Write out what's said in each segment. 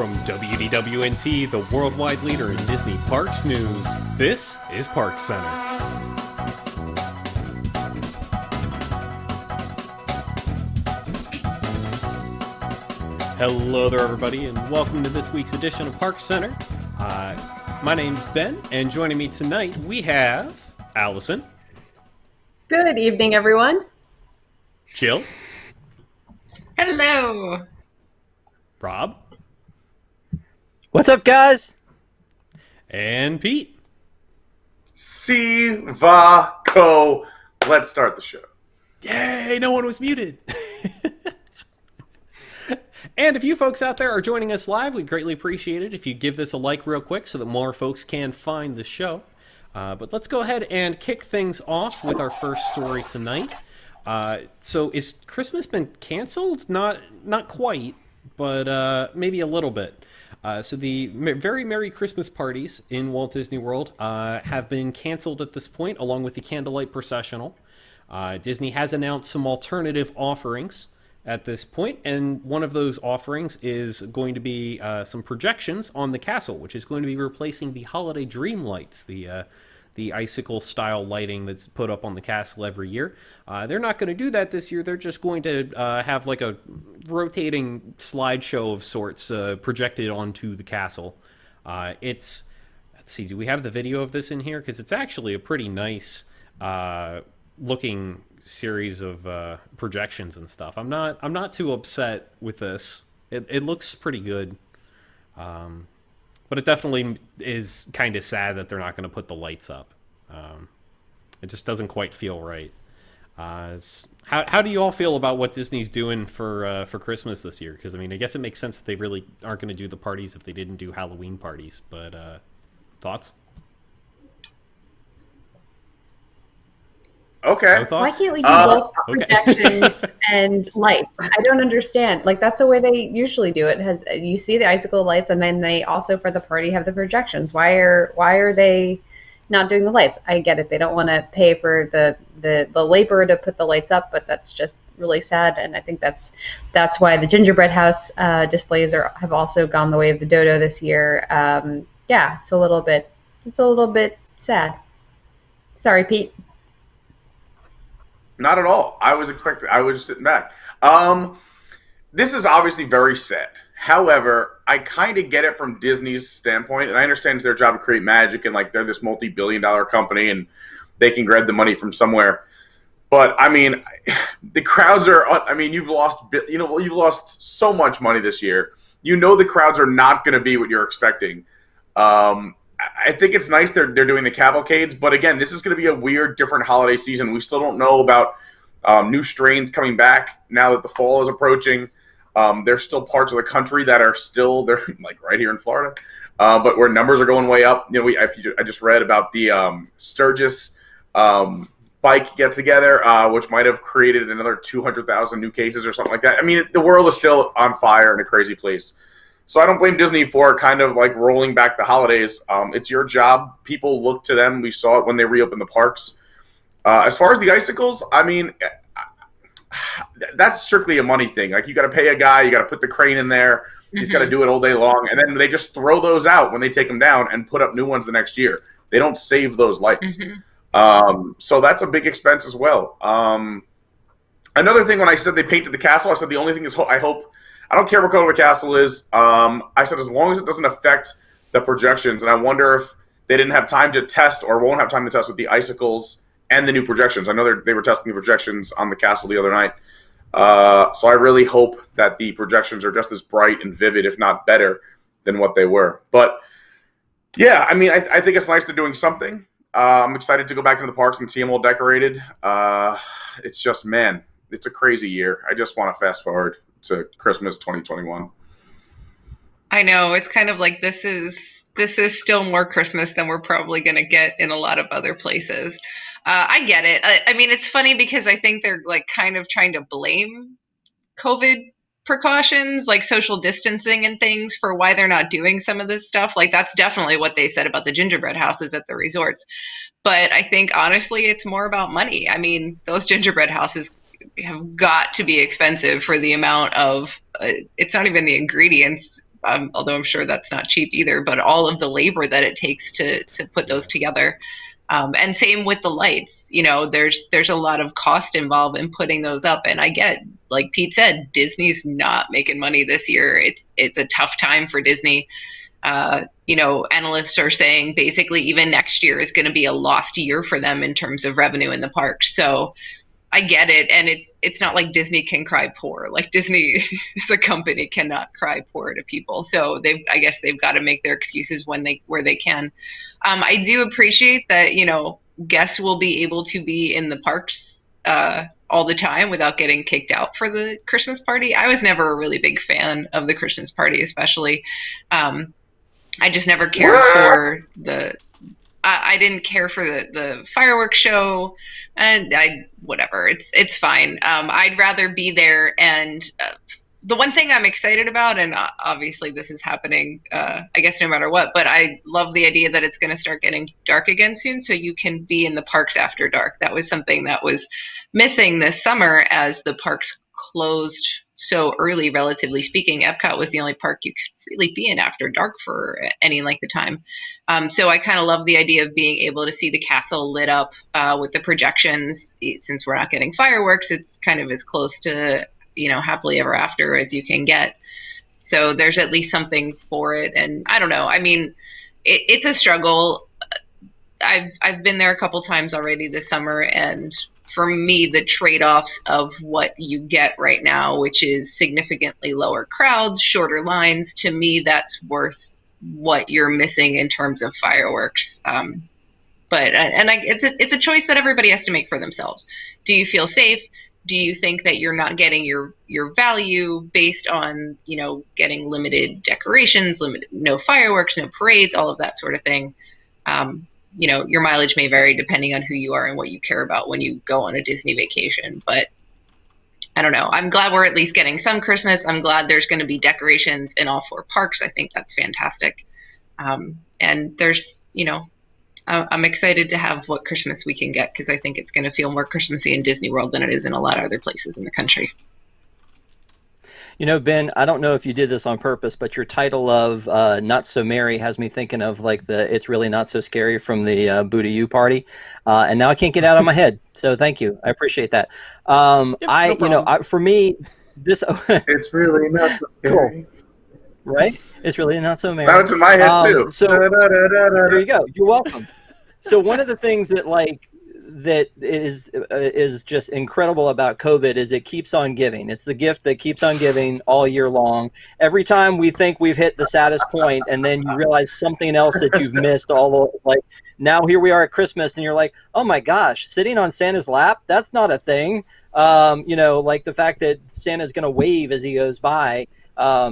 from WDWNT, the worldwide leader in Disney Parks news. This is ParksCenter. Hello there, everybody, and welcome to this week's edition of ParksCenter. My name's Ben, and joining me tonight we have Alison. Good evening, everyone. Jill. Hello. Rob. What's up, guys? And Pete. Sivaco. Let's start the show. Yay, no one was muted. And if you folks out there are joining us live, we'd greatly appreciate it if you give this a like real quick so that more folks can find the show. But let's go ahead and kick things off with our first story tonight. So is Christmas been canceled? Not quite, but maybe a little bit. So the very Merry Christmas parties in Walt Disney World have been canceled at this point, along with the Candlelight Processional. Disney has announced some alternative offerings at this point, and one of those offerings is going to be some projections on the castle, which is going to be replacing the Holiday Dream Lights, the icicle-style lighting that's put up on the castle every year. They're not going to do that this year. They're just going to have like a rotating slideshow of sorts projected onto the castle. Let's see, do we have the video of this in here? Because it's actually a pretty nice looking series of projections and stuff. I'm not too upset with this. It looks pretty good. But it definitely is kind of sad that they're not going to put the lights up. It just doesn't quite feel right. How do you all feel about what Disney's doing for Christmas this year? Because, I mean, I guess it makes sense that they really aren't going to do the parties if they didn't do Halloween parties. But thoughts? Okay. No thoughts? Why can't we do both projections and lights? I don't understand. Like, that's the way they usually do it. You see the icicle lights, and then they also, for the party, have the projections. Why are they not doing the lights? I get it. They don't want to pay for the labor to put the lights up, but that's just really sad. And I think that's why the gingerbread house displays have also gone the way of the dodo this year. Yeah, it's a little bit sad. Sorry, Pete. Not at all. I was just sitting back. This is obviously very sad. However, I kind of get it from Disney's standpoint, and I understand it's their job to create magic, and like they're this multi-billion-dollar company, and they can grab the money from somewhere. But I mean, the crowds are. I mean, you've lost so much money this year. You know the crowds are not going to be what you're expecting. I think it's nice they're doing the cavalcades, but again, this is going to be a weird, different holiday season. We still don't know about new strains coming back now that the fall is approaching. There's still parts of the country that are they're like right here in Florida, but where numbers are going way up. You know, I just read about the Sturgis bike get together, which might have created another 200,000 new cases or something like that. I mean, the world is still on fire in a crazy place. So I don't blame Disney for kind of like rolling back the holidays. It's your job. People look to them. We saw it when they reopened the parks. As far as the icicles, I mean, that's strictly a money thing. Like, you got to pay a guy. You got to put the crane in there. He's got to do it all day long. And then they just throw those out when they take them down and put up new ones the next year. They don't save those lights. So that's a big expense as well. Another thing, when I said they painted the castle, I said the only thing is I hope – I don't care what color the castle is. I said as long as it doesn't affect the projections. And I wonder if they didn't have time to test or won't have time to test with the icicles and the new projections. I know they were testing the projections on the castle the other night. So I really hope that the projections are just as bright and vivid, if not better, than what they were. But, yeah, I mean, I think it's nice they're doing something. I'm excited to go back into the parks and see them all decorated. It's just, man, it's a crazy year. I just want to fast forward to Christmas 2021. I know, it's kind of like this is still more Christmas than we're probably going to get in a lot of other places. I get it. I mean, it's funny because I think they're like kind of trying to blame COVID precautions, like social distancing and things, for why they're not doing some of this stuff. Like, that's definitely what they said about the gingerbread houses at the resorts. But I think honestly, it's more about money. I mean, those gingerbread houses have got to be expensive for the amount of, it's not even the ingredients although I'm sure that's not cheap either, but all of the labor that it takes to put those together. And same with the lights. There's a lot of cost involved in putting those up. And I get, like Pete said, Disney's not making money this year. It's a tough time for Disney. Analysts are saying basically even next year is going to be a lost year for them in terms of revenue in the park. So I get it. And it's not like Disney can cry poor. Like Disney as a company cannot cry poor to people. So I guess they've got to make their excuses where they can. I do appreciate that, guests will be able to be in the parks all the time without getting kicked out for the Christmas party. I was never a really big fan of the Christmas party, especially. I just never cared for I didn't care for the fireworks show, and whatever. It's fine. I'd rather be there. And the one thing I'm excited about, and obviously this is happening, I guess no matter what, but I love the idea that it's going to start getting dark again soon, so you can be in the parks after dark. That was something that was missing this summer as the parks closed so early, relatively speaking. Epcot was the only park you could really be in after dark for any length of time. So I kind of love the idea of being able to see the castle lit up with the projections. Since we're not getting fireworks, it's kind of as close to, happily ever after as you can get. So there's at least something for it. And I don't know. I mean, it's a struggle. I've been there a couple times already this summer, and for me, the trade-offs of what you get right now, which is significantly lower crowds, shorter lines, to me, that's worth what you're missing in terms of fireworks. It's a choice that everybody has to make for themselves. Do you feel safe? Do you think that you're not getting your value based on, getting limited decorations, no fireworks, no parades, all of that sort of thing? Your mileage may vary depending on who you are and what you care about when you go on a Disney vacation. But I don't know. I'm glad we're at least getting some Christmas. I'm glad there's going to be decorations in all 4 parks. I think that's fantastic. And there's, I'm excited to have what Christmas we can get, because I think it's going to feel more Christmassy in Disney World than it is in a lot of other places in the country. Ben, I don't know if you did this on purpose, but your title of Not So Merry has me thinking of like the It's Really Not So Scary from the Boo to You party. And now I can't get it out of my head. So thank you. I appreciate that. For me, this... It's really not so scary. Cool. Right? It's really not so merry. That's in my head too. So there you go. You're welcome. So one of the things that is just incredible about COVID is it keeps on giving. It's the gift that keeps on giving all year long. Every time we think we've hit the saddest point, and then you realize something else that you've missed. Now here we are at Christmas, and you're like, oh my gosh, sitting on Santa's lap? That's not a thing. Like the fact that Santa's going to wave as he goes by.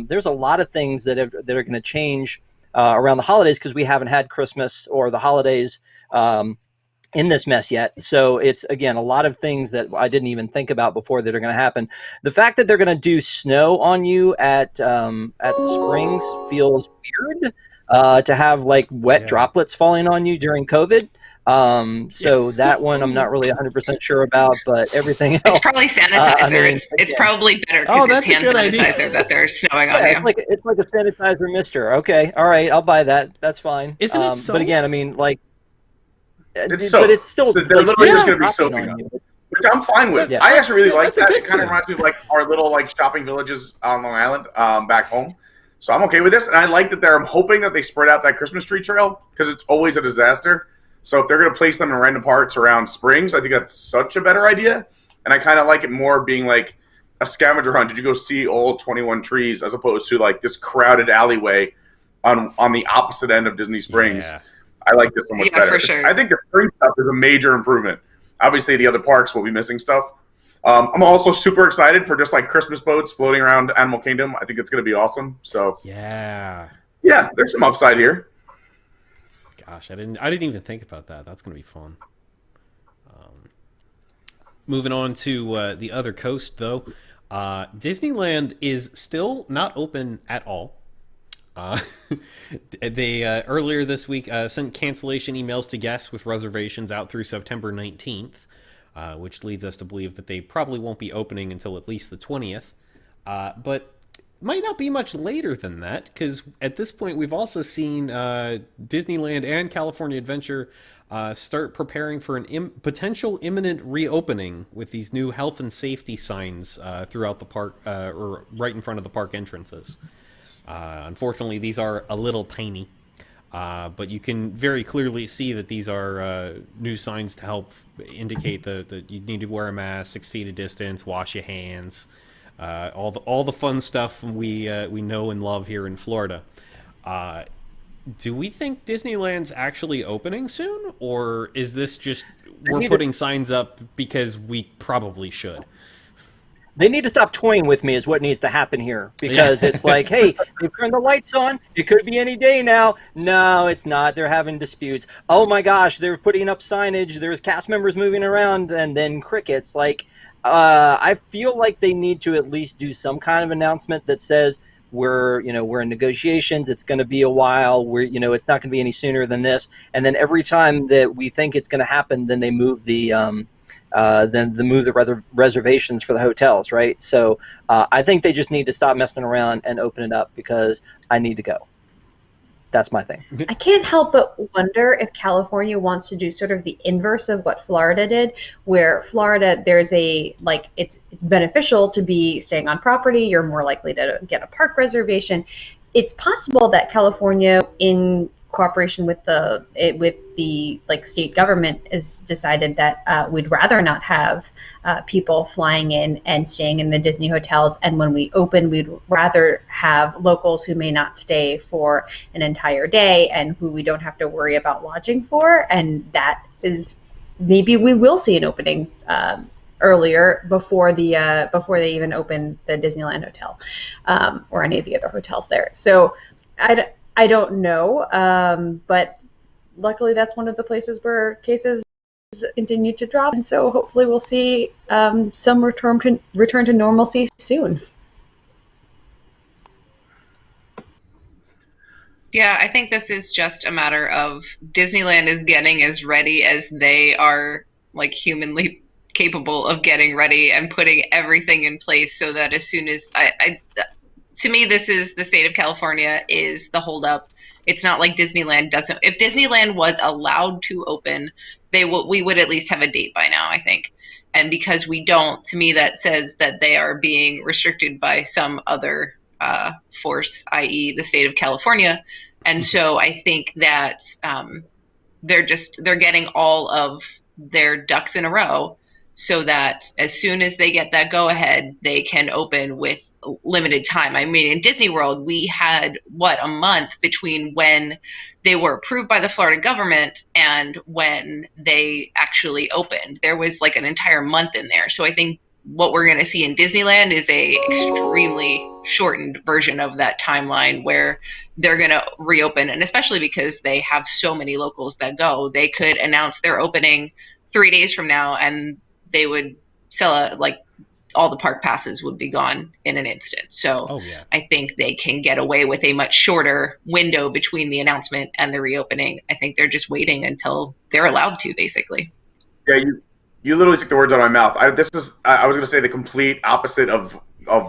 There's a lot of things that are going to change around the holidays, because we haven't had Christmas or the holidays in this mess yet. So it's, again, a lot of things that I didn't even think about before that are going to happen. The fact that they're going to do snow on you at the Springs feels weird, to have like wet droplets falling on you during COVID. So that one I'm not really 100% sure about, but everything else. It's probably sanitizer. It's probably better because it's hand sanitizer that they're snowing on you. It's like a sanitizer mister. Okay. All right. I'll buy that. That's fine. Isn't it so? But again, I mean, like, it's but it's still they're literally just going to be soaking up, which I'm fine with. I actually really like that. It kind of reminds me of like our little like shopping villages on Long Island, back home. So I'm okay with this, and I like that I'm hoping that they spread out that Christmas tree trail, because it's always a disaster. So if they're going to place them in random parts around Springs, I think that's such a better idea. And I kind of like it more being like a scavenger hunt. Did you go see all 21 trees, as opposed to like this crowded alleyway on the opposite end of Disney Springs? Yeah. I like this so much better. For sure. I think the spring stuff is a major improvement. Obviously, the other parks will be missing stuff. I'm also super excited for just like Christmas boats floating around Animal Kingdom. I think it's going to be awesome. So yeah, there's some upside here. Gosh, I didn't even think about that. That's going to be fun. Moving on to the other coast, though, Disneyland is still not open at all. They earlier this week sent cancellation emails to guests with reservations out through September 19th, which leads us to believe that they probably won't be opening until at least the 20th. But might not be much later than that, because at this point we've also seen Disneyland and California Adventure start preparing for an potential imminent reopening with these new health and safety signs throughout the park, or right in front of the park entrances. Unfortunately, these are a little tiny, but you can very clearly see that these are new signs to help indicate that you need to wear a mask, 6 feet of distance, wash your hands, all the fun stuff we know and love here in Florida. Do we think Disneyland's actually opening soon, or is this just we're putting signs up because we probably should? They need to stop toying with me is what needs to happen here, because it's like, hey, they turn the lights on. It could be any day now. No, it's not. They're having disputes. Oh my gosh, they're putting up signage. There's cast members moving around, and then crickets. Like, I feel like they need to at least do some kind of announcement that says we're in negotiations. It's going to be a while. It's not going to be any sooner than this. And then every time that we think it's going to happen, then they move the reservations for the hotels, right? So I think they just need to stop messing around and open it up, because I need to go. That's my thing. I can't help but wonder if California wants to do sort of the inverse of what Florida did, where Florida, there's it's beneficial to be staying on property. You're more likely to get a park reservation. It's possible that California, in cooperation with the state government, has decided that we'd rather not have people flying in and staying in the Disney hotels, and when we open, we'd rather have locals who may not stay for an entire day and who we don't have to worry about lodging for. And that is, maybe we will see an opening earlier, before they even open the Disneyland hotel or any of the other hotels there. So I don't know, but luckily that's one of the places where cases continue to drop, and so hopefully we'll see some return to normalcy soon. Yeah, I think this is just a matter of Disneyland is getting as ready as they are, like, humanly capable of getting ready, and putting everything in place so that as soon as to me, this is the state of California is the holdup. It's not like Disneyland doesn't. If Disneyland was allowed to open, we would at least have a date by now, I think. And because we don't, to me, that says that they are being restricted by some other force, i.e. the state of California. And so I think that they're getting all of their ducks in a row, so that as soon as they get that go ahead, they can open with limited time. I mean, in Disney World, we had a month between when they were approved by the Florida government and when they actually opened. There was like an entire month in there. So I think what we're going to see in Disneyland is a extremely shortened version of that timeline, where they're going to reopen. And especially because they have so many locals that go, they could announce their opening 3 days from now, and they would sell all the park passes would be gone in an instant. So I think they can get away with a much shorter window between the announcement and the reopening. I think they're just waiting until they're allowed to, basically. Yeah, you literally took the words out of my mouth. I was going to say the complete opposite of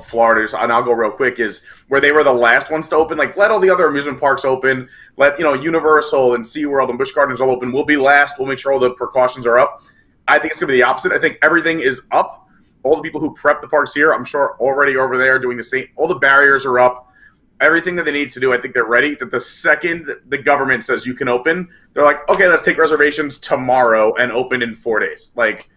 Florida, and I'll go real quick, is where they were the last ones to open. Like, let all the other amusement parks open. Let Universal and SeaWorld and Busch Gardens all open. We'll be last. We'll make sure all the precautions are up. I think it's going to be the opposite. I think everything is up. All the people who prep the parks here, I'm sure, already over there doing the same. All the barriers are up. Everything that they need to do, I think they're ready. That the second the government says you can open, they're like, okay, let's take reservations tomorrow and open in 4 days. Like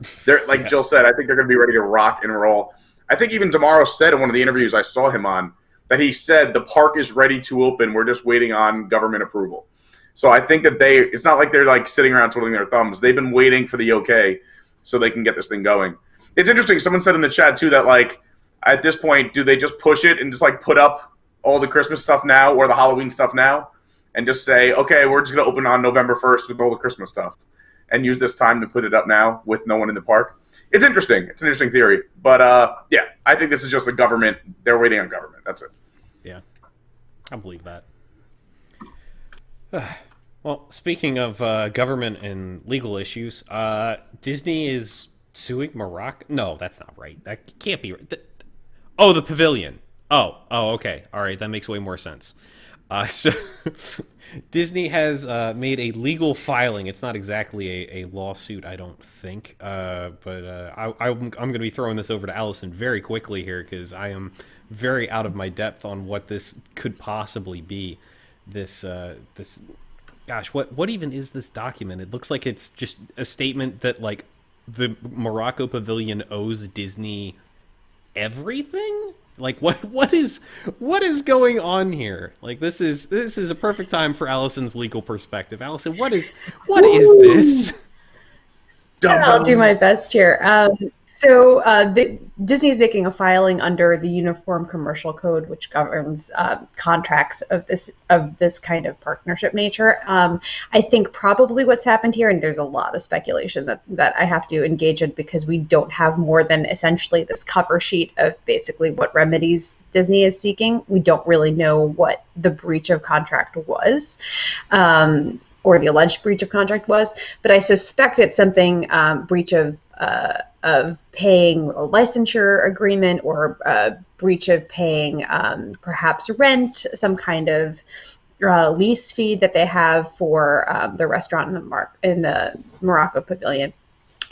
Jill said, I think they're going to be ready to rock and roll. I think even Tomorrow said in one of the interviews I saw him on that he said the park is ready to open. We're just waiting on government approval. So I think that it's not like they're like sitting around twiddling their thumbs. They've been waiting for the okay so they can get this thing going. It's interesting. Someone said in the chat, too, that, like, at this point, do they just push it and just, like, put up all the Christmas stuff now or the Halloween stuff now and just say, okay, we're just going to open on November 1st with all the Christmas stuff and use this time to put it up now with no one in the park? It's interesting. It's an interesting theory. But, yeah, I think this is just the government. They're waiting on government. That's it. Yeah, I believe that. Well, speaking of government and legal issues, Disney is suing Morocco. No, that's not right. That can't be right. The pavilion. Oh, okay. All right, that makes way more sense. So Disney has made a legal filing. It's not exactly a lawsuit, I don't think, but I'm going to be throwing this over to Alison very quickly here because I am very out of my depth on what this could possibly be. This gosh, what even is this document? It looks like it's just a statement that like the Morocco pavilion owes Disney everything. Like what is going on here? Like this is a perfect time for Alison's legal perspective. Alison, what is this? I'll do my best here. Disney is making a filing under the Uniform Commercial Code, which governs contracts of this kind of partnership nature. I think probably what's happened here, and there's a lot of speculation that I have to engage in because we don't have more than essentially this cover sheet of basically what remedies Disney is seeking. We don't really know what the breach of contract was. Or the alleged breach of contract was, but I suspect it's something breach of paying a licensure agreement or breach of paying perhaps rent, some kind of lease fee that they have for the restaurant in the Morocco pavilion.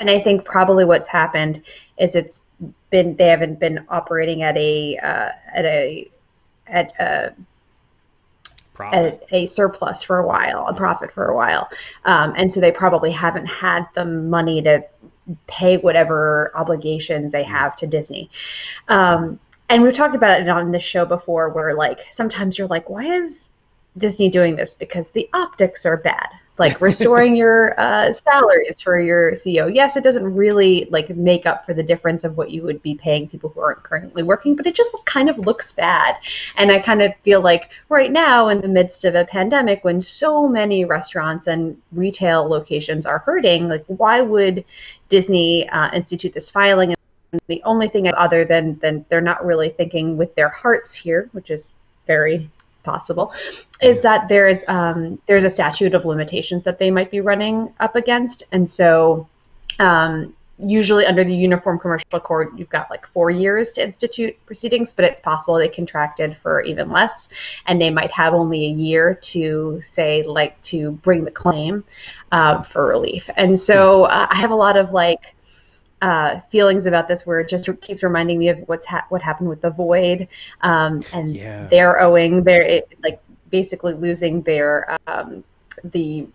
And I think probably what's happened is they haven't been operating at a surplus for a while, a profit for a while. And so they probably haven't had the money to pay whatever obligations they have to Disney. And we've talked about it on this show before where like sometimes you're like, why is Disney doing this? Because the optics are bad. Like restoring your salaries for your CEO. Yes, it doesn't really like make up for the difference of what you would be paying people who aren't currently working, but it just kind of looks bad. And I kind of feel like right now in the midst of a pandemic when so many restaurants and retail locations are hurting, like why would Disney institute this filing? And the only thing other than they're not really thinking with their hearts here, which is very possible, is that there's a statute of limitations that they might be running up against, and so usually under the Uniform Commercial Code you've got like 4 years to institute proceedings, but it's possible they contracted for even less, and they might have only a year to say like to bring the claim for relief. And so I have a lot of like feelings about this where it just keeps reminding me of what happened with the Void, and they're owing basically losing their the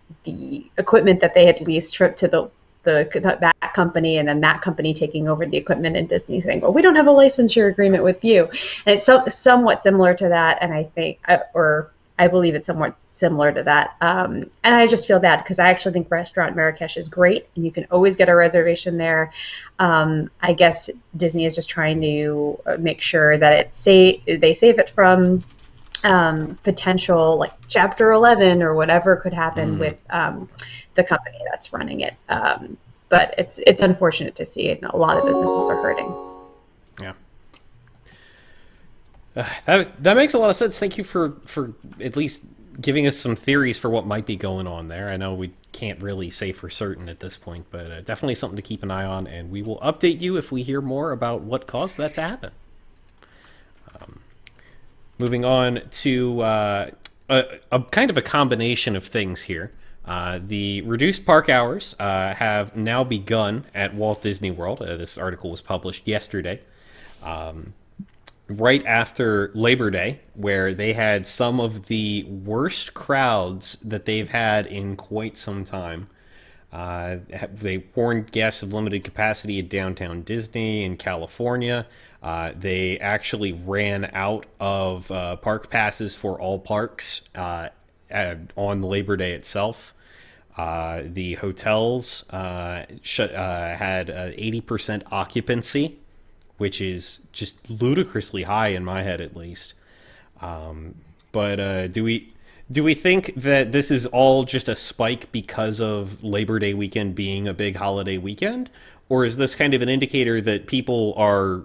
equipment that they had leased to that company, and then that company taking over the equipment, and Disney saying, well, we don't have a licensure agreement with you. And it's somewhat similar to that, and I think I believe it's somewhat similar to that. And I just feel bad because I actually think Restaurant Marrakesh is great and you can always get a reservation there. I guess Disney is just trying to make sure that they save it from potential like Chapter 11 or whatever could happen with the company that's running it. But it's unfortunate to see, and a lot of businesses are hurting. Yeah. That makes a lot of sense. Thank you for at least giving us some theories for what might be going on there. I know we can't really say for certain at this point, but definitely something to keep an eye on, and we will update you if we hear more about what caused that to happen. Moving on to a kind of a combination of things here. The reduced park hours have now begun at Walt Disney World. This article was published yesterday. Right after Labor Day, where they had some of the worst crowds that they've had in quite some time. They warned guests of limited capacity at downtown Disney in California. They actually ran out of park passes for all parks on Labor Day itself. The hotels had 80% occupancy, which is just ludicrously high in my head, at least. But do we think that this is all just a spike because of Labor Day weekend being a big holiday weekend? Or is this kind of an indicator that people are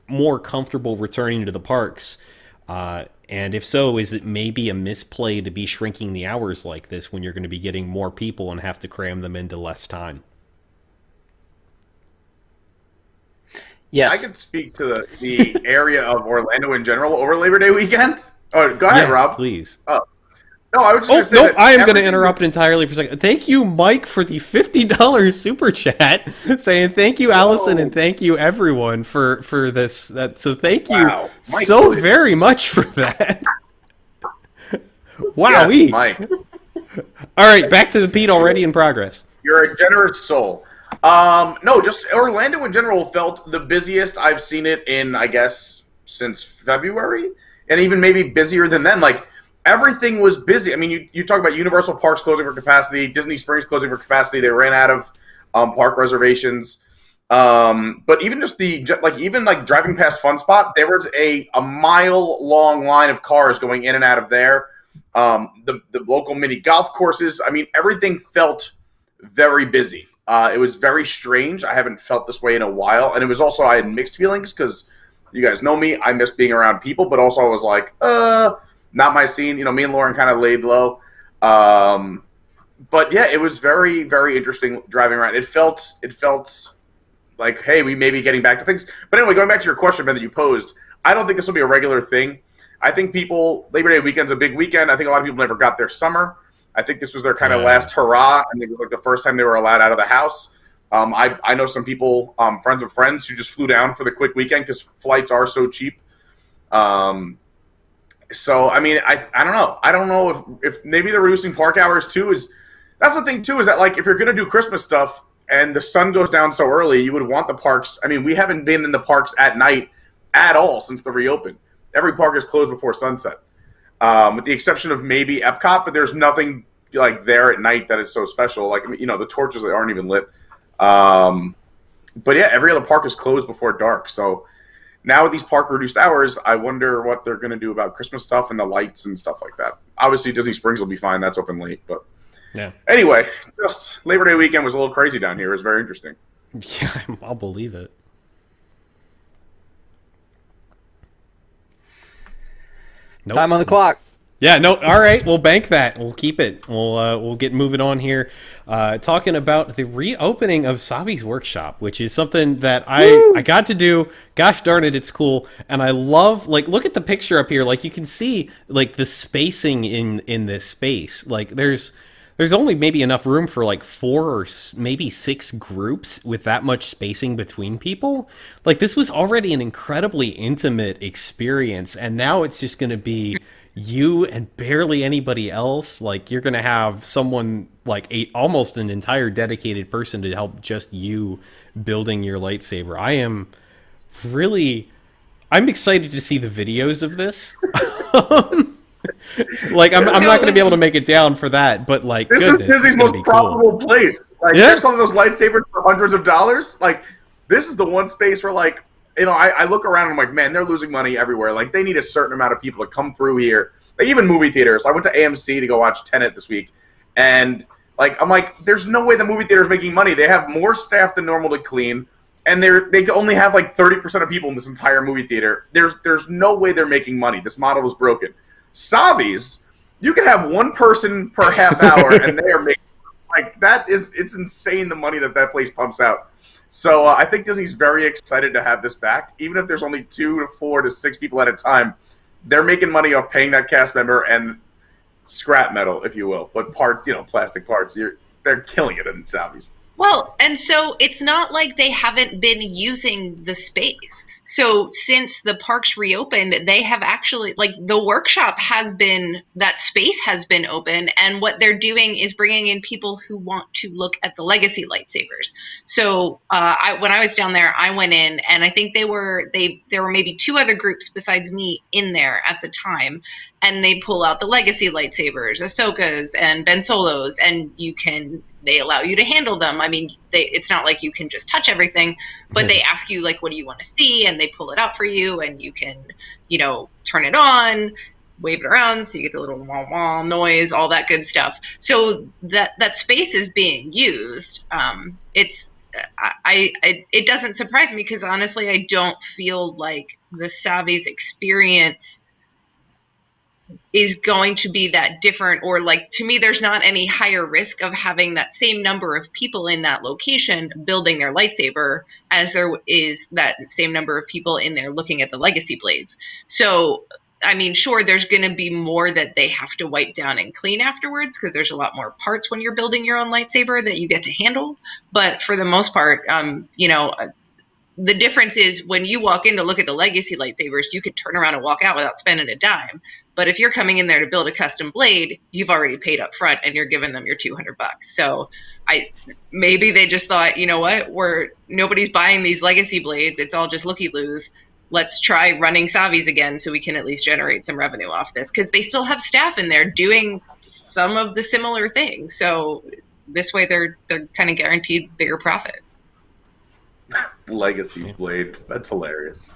more comfortable returning to the parks? And if so, is it maybe a misplay to be shrinking the hours like this when you're going to be getting more people and have to cram them into less time? Yes. I could speak to the area of Orlando in general over Labor Day weekend. Oh, go ahead, Yes, Rob. please. Oh, no, I was just Oh, going to say nope, that I am going to everything interrupt entirely for a second. Thank you, Mike, for the $50 super chat, saying thank you, Alison, and thank you, everyone, for this. So thank you Wow. Mike so really- very much for that. Wow. Yes, Mike. All right, back to the Pete already in progress. You're a generous soul. No, just Orlando in general felt the busiest I've seen it in, I guess, since February, and even maybe busier than then. Like, everything was busy. I mean, you talk about Universal Parks closing for capacity, Disney Springs closing for capacity. They ran out of park reservations. But even just even driving past Fun Spot, there was a mile-long line of cars going in and out of there. The local mini golf courses. I mean, everything felt very busy. It was very strange. I haven't felt this way in a while. And it was also, I had mixed feelings because you guys know me. I miss being around people, but also I was like, not my scene. You know, me and Lauren kind of laid low. But yeah, it was very, very interesting driving around. It felt like, hey, we may be getting back to things. But anyway, going back to your question, Ben, that you posed, I don't think this will be a regular thing. I think Labor Day weekend's a big weekend. I think a lot of people never got their summer. I think this was their kind of last hurrah. I think it was like the first time they were allowed out of the house. I know some people, friends of friends, who just flew down for the quick weekend because flights are so cheap. So, I mean, I don't know. I don't know if maybe they're reducing park hours too. That's the thing too, is that like if you're going to do Christmas stuff and the sun goes down so early, you would want the parks. I mean, we haven't been in the parks at night at all since the reopen. Every park is closed before sunset, with the exception of maybe Epcot, but there's nothing like there at night that is so special. Like, you know, the torches that aren't even lit. But yeah, every other park is closed before dark. So now with these park reduced hours, I wonder what they're going to do about Christmas stuff and the lights and stuff like that. Obviously, Disney Springs will be fine. That's open late. But yeah. Anyway, just Labor Day weekend was a little crazy down here. It was very interesting. Yeah, I'll believe it. Nope. Time on the clock. Yeah, no, all right, we'll bank that. We'll keep it. We'll get moving on here. Talking about the reopening of Savi's workshop, which is something that I got to do. Gosh darn it, it's cool. And I love, like, look at the picture up here. Like, you can see, like, the spacing in this space. Like, there's only maybe enough room for, like, 4 or maybe 6 groups with that much spacing between people. Like, this was already an incredibly intimate experience, and now it's just going to be you and barely anybody else. Like, you're gonna have someone like almost an entire dedicated person to help just you building your lightsaber. I'm excited to see the videos of this. Like, I'm not gonna be able to make it down for that, but like, this goodness, is Disney's most profitable place. Like, there's some of those lightsabers for hundreds of dollars. Like, this is the one space where, like, you know, I look around and I'm like, man, they're losing money everywhere. Like, they need a certain amount of people to come through here. Like, even movie theaters. I went to AMC to go watch Tenet this week. And, like, I'm like, there's no way the movie theater's making money. They have more staff than normal to clean. And they only have, like, 30% of people in this entire movie theater. There's no way they're making money. This model is broken. Savi's, you can have one person per half hour, and they are making, like, it's insane the money that place pumps out. So I think Disney's very excited to have this back. Even if there's only 2 to 4 to 6 people at a time, they're making money off paying that cast member and scrap metal, if you will. But parts, you know, plastic parts, they're killing it in Savi's. Well, and so it's not like they haven't been using the space. So since the parks reopened, they have actually, like, the workshop that space has been open, and what they're doing is bringing in people who want to look at the legacy lightsabers. So when I was down there, I went in, and I think there were maybe 2 other groups besides me in there at the time, and they pull out the legacy lightsabers, Ahsoka's and Ben Solo's, and they allow you to handle them. I mean, it's not like you can just touch everything, but they ask you, like, what do you want to see? And they pull it out for you, and you can, you know, turn it on, wave it around, so you get the little wah wah noise, all that good stuff. So that space is being used. It doesn't surprise me, because honestly, I don't feel like the Savi's experience is going to be that different, or like, to me, there's not any higher risk of having that same number of people in that location building their lightsaber as there is that same number of people in there looking at the legacy blades. So I mean, sure, there's going to be more that they have to wipe down and clean afterwards, because there's a lot more parts when you're building your own lightsaber that you get to handle. But for the most part, the difference is when you walk in to look at the legacy lightsabers, you could turn around and walk out without spending a dime. But if you're coming in there to build a custom blade, you've already paid up front and you're giving them your $200. So maybe they just thought, you know what, nobody's buying these legacy blades. It's all just looky-loos. Let's try running Savis again so we can at least generate some revenue off this, because they still have staff in there doing some of the similar things. So this way they're kind of guaranteed bigger profit. Legacy blade. That's hilarious.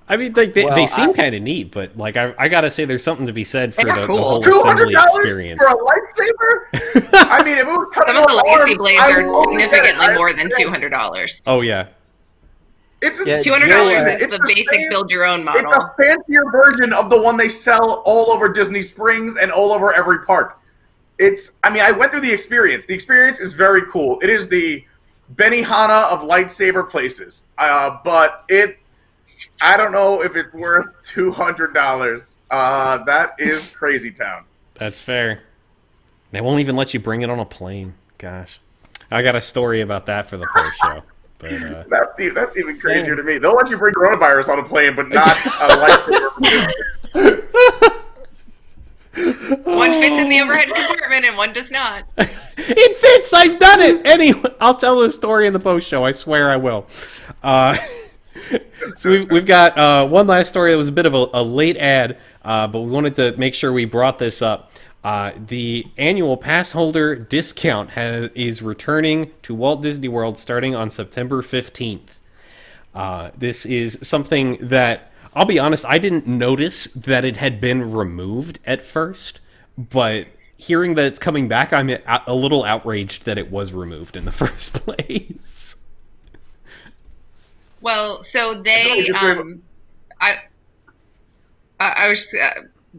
I mean, like they seem kind of neat, but like I gotta say, there's something to be said for the whole assembly experience. For a lightsaber? I mean, if it was some of the legacy blades are significantly more than $200. Oh yeah. It's $200 is the basic build your own model. It's a fancier version of the one they sell all over Disney Springs and all over every park. I went through the experience. The experience is very cool. It is the Benihana of lightsaber places. But I don't know if it's worth $200. That is crazy town. That's fair. They won't even let you bring it on a plane. Gosh. I got a story about that for the post show. But, that's even crazier to me. They'll let you bring coronavirus on a plane, but not a lightsaber. One fits in the overhead compartment and one does not. It fits! I've done it! Anyway, I'll tell the story in the post show. I swear I will. So we've got one last story that was a bit of a late ad, but we wanted to make sure we brought this up. The annual pass holder discount is returning to Walt Disney World starting on September 15th. This is something that, I'll be honest, I didn't notice that it had been removed at first, but hearing that it's coming back, I'm a little outraged that it was removed in the first place. Well, so they, I was,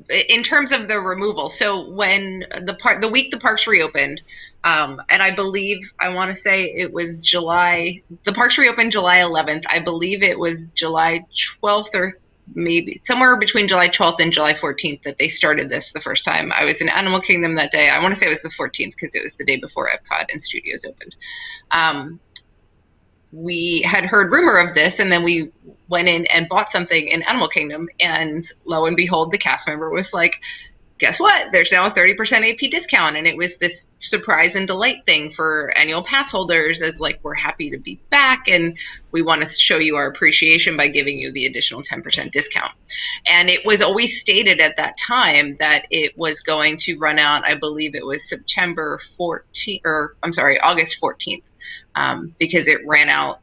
in terms of the removal, so when the week the parks reopened, and I believe, I want to say it was the parks reopened July 11th. I believe it was July 12th or maybe somewhere between July 12th and July 14th that they started this the first time. I was in Animal Kingdom that day. I want to say it was the 14th because it was the day before Epcot and Studios opened. We had heard rumor of this, and then we went in and bought something in Animal Kingdom, and lo and behold, the cast member was like, guess what? There's now a 30% AP discount. And it was this surprise and delight thing for annual pass holders, as like, we're happy to be back and we want to show you our appreciation by giving you the additional 10% discount. And it was always stated at that time that it was going to run out, I believe it was August 14th. Because it ran out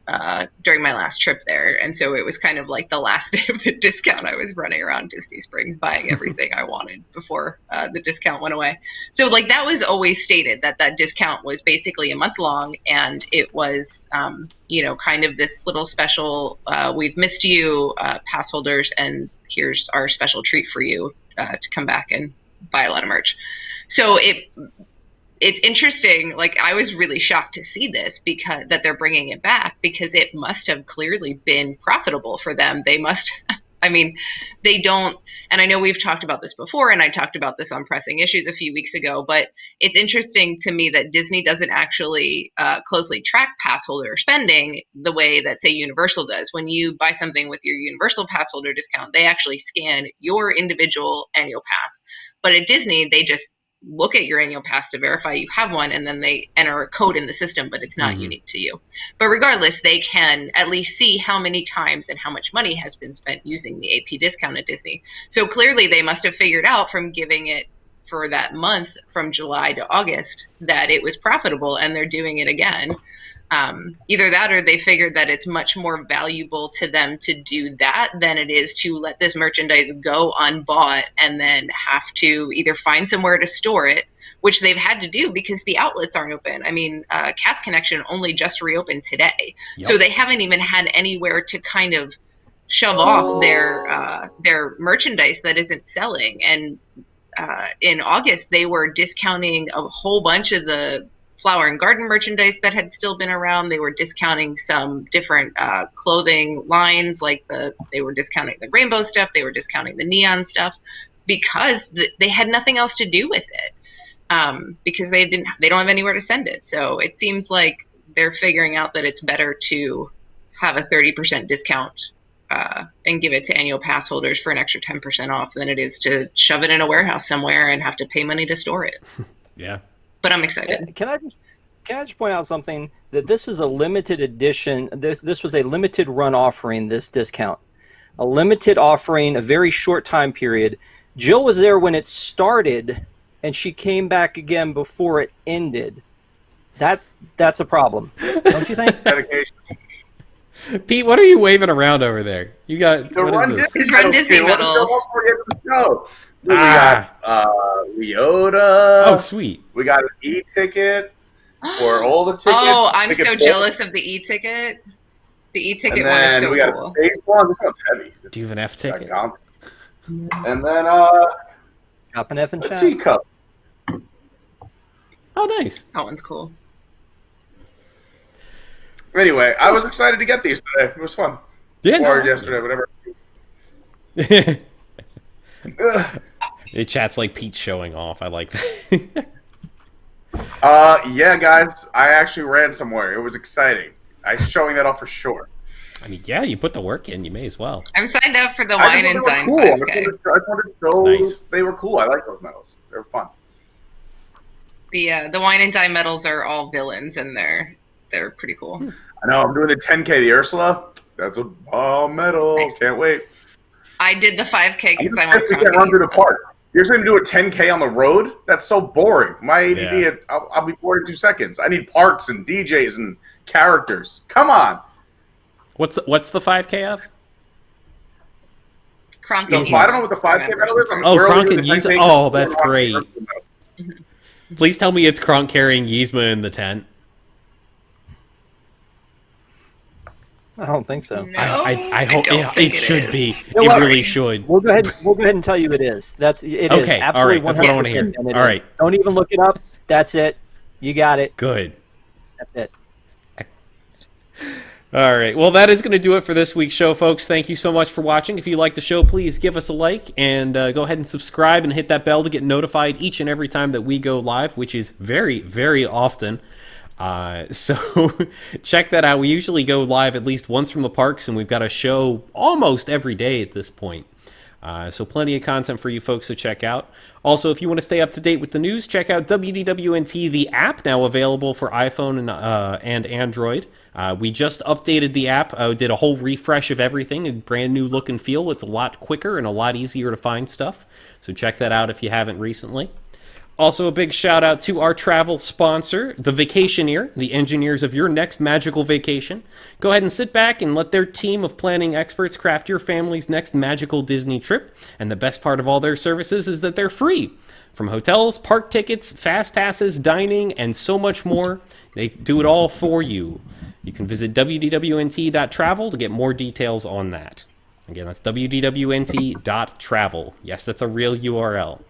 during my last trip there. And so it was kind of like the last day of the discount. I was running around Disney Springs buying everything I wanted before the discount went away. So like that was always stated, that discount was basically a month long, and it was, kind of this little special, we've missed you, pass holders, and here's our special treat for you to come back and buy a lot of merch. So it's interesting. Like, I was really shocked to see this that they're bringing it back, because it must have clearly been profitable for them. They must, they don't, and I know we've talked about this before, and I talked about this on Pressing Issues a few weeks ago, but it's interesting to me that Disney doesn't actually closely track pass holder spending the way that, say, Universal does. When you buy something with your Universal pass holder discount, they actually scan your individual annual pass. But at Disney, they just look at your annual pass to verify you have one, and then they enter a code in the system, but it's not unique to you. But regardless, they can at least see how many times and how much money has been spent using the AP discount at Disney. So clearly they must have figured out from giving it for that month from July to August that it was profitable, and they're doing it again. Either that, or they figured that it's much more valuable to them to do that than it is to let this merchandise go unbought and then have to either find somewhere to store it, which they've had to do because the outlets aren't open. Cast Connection only just reopened today. Yep. So they haven't even had anywhere to kind of shove off their merchandise that isn't selling. And in August, they were discounting a whole bunch of the flower and garden merchandise that had still been around. They were discounting some different clothing lines, like they were discounting the rainbow stuff, they were discounting the neon stuff, because they had nothing else to do with it, because they don't have anywhere to send it. So it seems like they're figuring out that it's better to have a 30% discount and give it to annual pass holders for an extra 10% off than it is to shove it in a warehouse somewhere and have to pay money to store it. Yeah. But I'm excited. Can I just point out something? That this is a limited edition. This was a limited run offering, this discount. A limited offering, a very short time period. Jill was there when it started, and she came back again before it ended. That's a problem, don't you think? Dedication. Pete, what are you waving around over there? You got The what Run is this? His Run Disney medals. We got Leota. Oh, sweet. We got an e-ticket for all the tickets. Oh, I'm ticket so book. jealous of the e-ticket. The e-ticket And one is then so we got cool. a space one. This one's heavy. Do you have an F ticket? And then Drop an F in a chat. teacup. Oh, nice. That one's cool. Anyway, I was excited to get these today. It was fun. Yeah. Or No. yesterday, whatever. Ugh. The chat's like Pete showing off. I like that. Yeah, guys, I actually ran somewhere. It was exciting. I'm showing that off for sure. I mean, yeah, you put the work in. You may as well. I'm signed up for the I Wine just and thought Dine they were cool. 5K. I wanted to show Nice. they were cool. I like those medals. They're fun. The Wine and Dine medals are all villains, and they're pretty cool. I know. I'm doing the 10K, the Ursula. That's a bomb medal. Nice. Can't wait. I did the 5K because I I'm want just can't run through the Kronk. park. You're going to do a 10K on the road? That's so boring. My ADD, Yeah. I'll be bored in 2 seconds. I need parks and DJs and characters. Come on. What's the 5K of? Kronk The, and I don't know what the Yeezy 5K members. medal is. Oh, we're only Kronk doing and the Yeezy. 10K Oh, because that's we're great. watching the medal. Please tell me it's Kronk carrying Yzma in the tent. I don't think so. No, I hope don't yeah, think it should be. know It what? really should. We'll go ahead and tell you it is. It is Okay, absolutely all right, that's what I wanna hear. 100%, and it All is. right. Don't even look it up. That's it. You got it. Good. That's it. All right. Well, that is going to do it for this week's show, folks. Thank you so much for watching. If you like the show, please give us a like and go ahead and subscribe and hit that bell to get notified each and every time that we go live, which is very, very often. So check that out. We usually go live at least once from the parks, and we've got a show almost every day at this point. So plenty of content for you folks to check out. Also, if you want to stay up to date with the news, check out WDWNT, the app, now available for iPhone and Android. We just updated the app, did a whole refresh of everything, a brand new look and feel. It's a lot quicker and a lot easier to find stuff. So check that out if you haven't recently. Also, a big shout out to our travel sponsor, The Vacationeer, the engineers of your next magical vacation. Go ahead and sit back and let their team of planning experts craft your family's next magical Disney trip. And the best part of all their services is that they're free. From hotels, park tickets, fast passes, dining, and so much more, they do it all for you. You can visit wdwnt.travel to get more details on that. Again, that's wdwnt.travel. Yes, that's a real URL.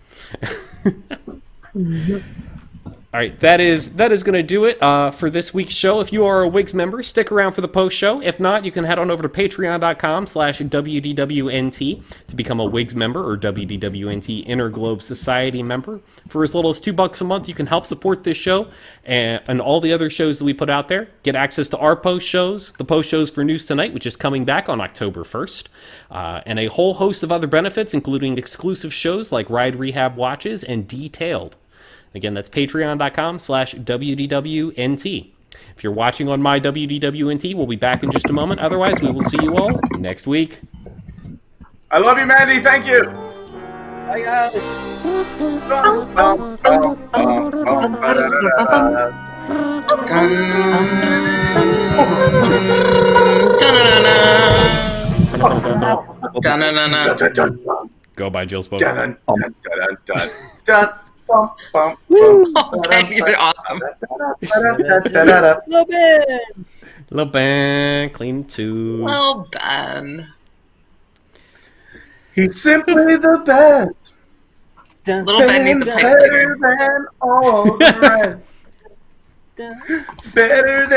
All right, that is going to do it for this week's show. If you are a Wigs member, stick around for the post show. If not, you can head on over to patreon.com/WDWNT to become a Wigs member or WDWNT Interglobe Society member. For as little as $2 a month, you can help support this show and all the other shows that we put out there. Get access to our post shows, the post shows for News Tonight, which is coming back on October 1st, and a whole host of other benefits, including exclusive shows like Ride Rehab Watches and Detailed. Again, that's patreon.com/WDWNT. If you're watching on my WDWNT, we'll be back in just a moment. Otherwise, we will see you all next week. I love you, Mandy. Thank you. Bye, guys. Da-na-na-na. Go by Jill's boat. Oh, Oh, Ben, you're awesome. Little bit. Little band, clean too. Well, Ben. He's simply the best. Little Ben needs a pipe Better cleaner. than all the rest. Better than